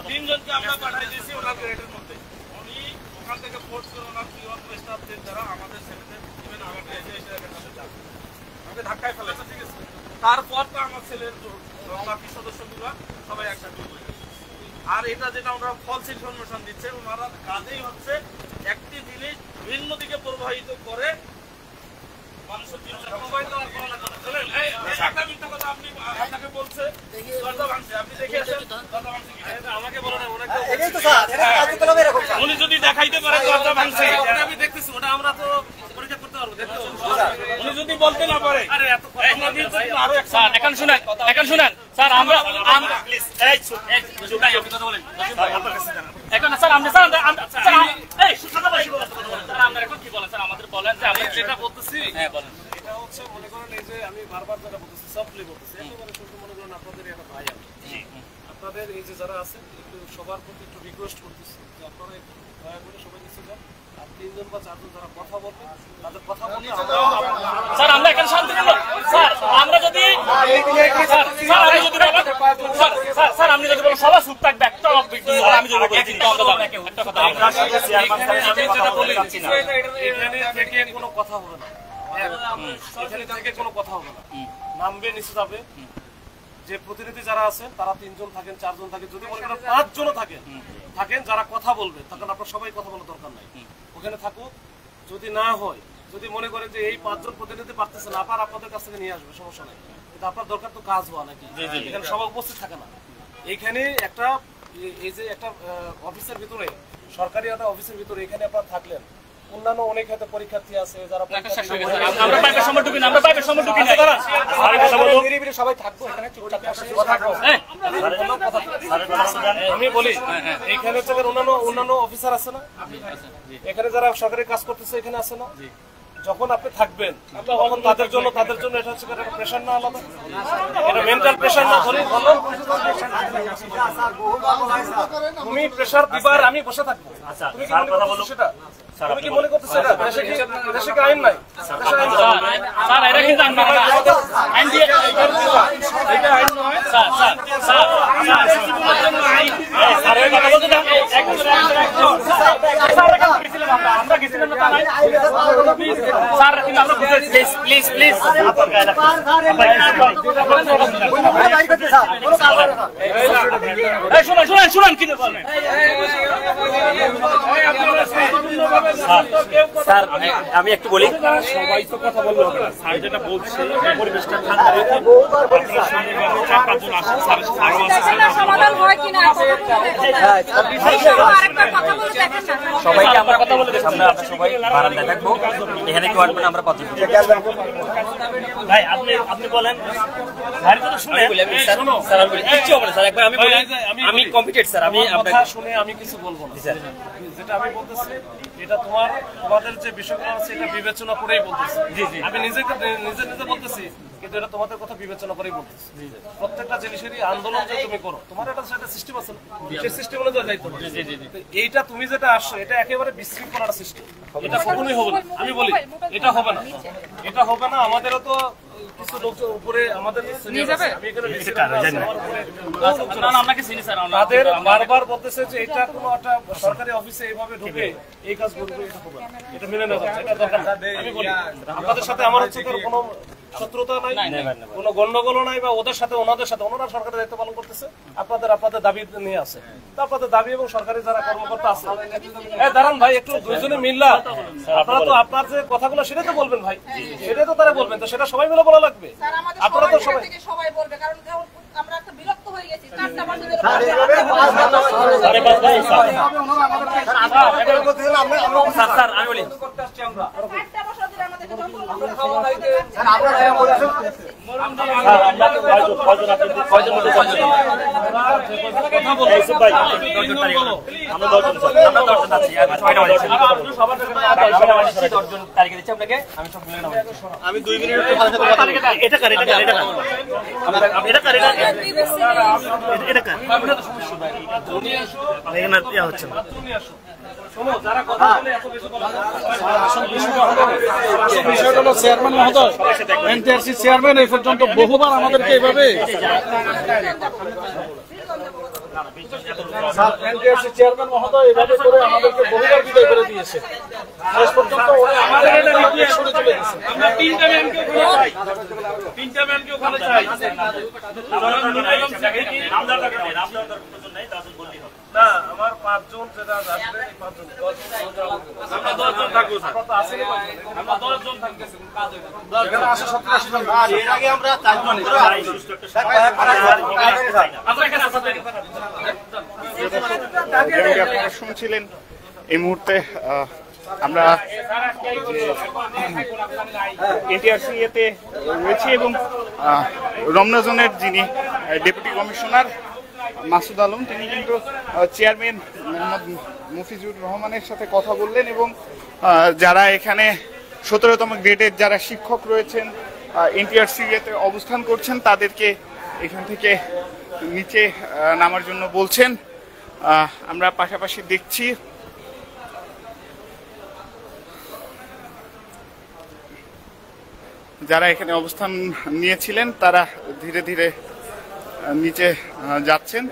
তিনজনকে আমরা পাঠাই দিয়েছি ওনার গ্রেডের মধ্যে। উনি ওখান থেকে ফোর্স করে ওনার স্টাফদের দ্বারা আমাদের ছেলেদের ইভেন আমাকে আমাকে ধাক্কায় ফেলেছে, ঠিক আছে। তারপর তো আমার ছেলের বাকি সদস্যগুলো সবাই একসাথে। আর এটা যেটা ওনারা ফলস ইনফরমেশন দিচ্ছে, ওনারা কাজেই হচ্ছে একটি জিনিস ভিন্ন দিকে প্রবাহিত করে মানুষের জীবনে একটা মিথ্যা কথা আপনি আপনাকে বলছে দরজা ভাঙছে, আপনি দেখে আসেন দরজা ভাঙছে কি আমাকে বলে না। উনি যদি দেখাইতে পারে দরজা ভাঙছে, ওটা আমি দেখতেছি, ওটা আমরা তো পরীক্ষা করতে পারবো। উনি যদি বলতে না পারে আরে এত আরো স্যার এখন শুনেন স্যার আমরা প্লিজ কথা বলেন এখন স্যার আমরা এই কথা বলেন স্যার আমরা এখন কি বলেন স্যার আমাদের বলেন যে আমরা যেটা বলতেছি। হ্যাঁ বলেন। এটা হচ্ছে মনে করেন এই যে আমি বারবার যেটা বলতেছি সফটলি বলতেছি, একেবারে শুধু মনে করেন আপনাদের একটা ভাই আমি, আপনাদের এই যে যারা আছেন একটু সবার প্রতি একটু রিকোয়েস্ট করতেছি যে আপনারা একটু দয়া করে সবাই নিচে যান। আর তিনজন বা চারজন যারা কথা বলবে তাদের কথা বলতে স্যার আমরা এখানে শান্তিপূর্ণ স্যার আমরা যদি স্যার আমি যদি স্যার আপনি যদি বলেন সবাই চুপ থাকবে একটা আমি যদি বলি কিন্তু আমরা যাবো একটা কথা আমরা চেয়ারম্যান স্যার আমি যেটা বলে যাচ্ছি না এখানে থেকে কোনো কথা হবে না, এখানে থেকে কোনো কথা হবে না, নামবে নিচে যাবে। যে প্রতিনিধি যারা আছেন তারা তিনজন থাকেন চারজন থাকেন, যদি মনে করেন পাঁচজনও থাকেন যারা কথা বলবে তখন আপনার সবাই কথা বলার দরকার নাই, ওখানে থাকুক। যদি না হয়, যদি মনে করেন যে এই পাঁচজন প্রতিনিধি পারতেছে না, আবার আপনাদের কাছ থেকে নিয়ে আসবে, সমস্যা নাই। কিন্তু আপনার দরকার তো কাজ হওয়া নাকি, এখানে সবাই উপস্থিত থাকে না। এইখানে একটা এই যে একটা অফিসের ভিতরে, সরকারি একটা অফিসের ভিতরে এখানে আপনারা থাকলেন, অন্যান্য অনেক হয়তো পরীক্ষার্থী আছে যারা সবাই থাকবো এখানে আমি বলি এখানে হচ্ছে অন্যান্য অফিসার আছে না, এখানে যারা সরকারি কাজ করতেছে এখানে আছে না, যখন আপনি থাকবেন তখন তাদের জন্য এটা হচ্ছে একটা প্রেশার না, আলাদা এটা মেন্টাল প্রেশার না। ধরে বলো তুমি প্রেশার দিবার আমি বসে থাকবো, তুমি কি মনে করছো সেটা? তুমি কি মনে করতেছো এটা দেশে কি আইন নাই? স্যার এটা কি জানেন আইন দিয়ে এটা আইন নয় স্যার এর কথা বলতে না আমরা গেছিলাম না নাই স্যার কিন্তু আমরা প্লিজ শুনুন কি বলেন স্যার আমি একটু বলি, সবাই তো কথা বললো স্যার যেটা বলছে পরিবেশটা ঠান্ডা রেখে সবাইকে আমরা কথা বলে দেখছি, আমরা সবাই বারান্দায় থাকবো, এখানে কেউ আসবেন আমরা কথা ভাই আপনি বলেন আমি কম্পিটেড স্যার, আমি আপনার শুনে আমি কিছু বলবো না, যেটা আমি বলতেছি এটা তোমাদের যে বিষয়গুলো আছে এটা বিবেচনা করেই বলতেছি। আমি নিজে বলতেছি কিন্তু এটা তোমাদের কথা বিবেচনা করেই বলতেছি। প্রত্যেকটা জিনিসেরই আন্দোলন যে তুমি করো, তোমার একটা সিস্টেম আছে না, সেই সিস্টেম অনুযায়ী দায়িত্ব। এইটা তুমি যেটা আসছো এটা একেবারে বিশৃঙ্খলার সিস্টেম, এটা কখনোই হবে না। আমি বলি এটা হবে না, আমাদেরও তো কিছু লোক উপরে আমাদের তাদের বারবার বলতেছে যে এটা কোনো একটা সরকারি অফিসে এইভাবে ঢুকে এই কাজ করবে, এটা হবে না, এটা মেনে নেওয়া যাচ্ছে, এটা দরকার। আমি বলি আপনাদের সাথে আমার হচ্ছে কোনো শত্রুতা নাই, কোনো গন্ডগোলও নাই, বা ওদের সাথে ওনারা সরকারি দায়িত্ব পালন করতেছে, আপনাদের দাবি নিয়ে আছে, তো আপনাদের দাবি এবং সরকারি যারা কর্মকর্তা আছে দাঁড়ান ভাই একটু দুইজনে মিললা, আপনারা তো আপনার যে কথাগুলো সেটা তো বলবেন ভাই, সেটাই তো তারা বলবেন, তো সেটা সবাই মিলে বলা লাগবে। আপনারা তো সবাই বলবে, কারণ আমরা একটা বিরক্ত হয়ে গেছি। আমি 2 মিনিট এটা করে এটা যারা কথা বলে এত বেশি কথা বিষয়টা হলো চেয়ারম্যান মহোদয়, এনটিআরসি চেয়ারম্যান এই পর্যন্ত বহুবার আমাদেরকে এইভাবে এনটিআরসি চেয়ারম্যান মহোদয় এভাবে করে আমাদেরকে বহুবার বিদায় করে দিয়েছে। শেষ পর্যন্ত আমাদের এটা রিকোয়েস্ট করে চলে গেছে। আমরা তিনটা ম্যানকে ওখানে চাই, তিনটা ম্যানকে ওখানে চাই। না, আমার 5 জন যেটা আসবে 5 জন, আমরা 10 জন থাকবো স্যার। আমরা 10 জন থাকবো। এখানে আসে 70-80 জন। আর এর আগে আমরা 4 জন করে আমরা এখানে আসতে যেমনটি আপনারা শুনছিলেন এই মুহূর্তে আমরা এনটিআরসি এতে রয়েছি এবং রমনা জোনের যিনি ডেপুটি কমিশনার মাসুদ আলম তিনি কিন্তু চেয়ারম্যান মোহাম্মদ মফিজুর রহমানের সাথে কথা বললেন এবং যারা এখানে 17তম গ্রেডের যারা শিক্ষক রয়েছেন এনটিআরসি এতে অবস্থান করছেন তাদেরকে এখান থেকে নিচে নামার জন্য বলছেন। আমরা পাশাপাশি দেখছি যারা এখানে অবস্থান নিয়েছিলেন তারা ধীরে ধীরে নিচে যাচ্ছেন।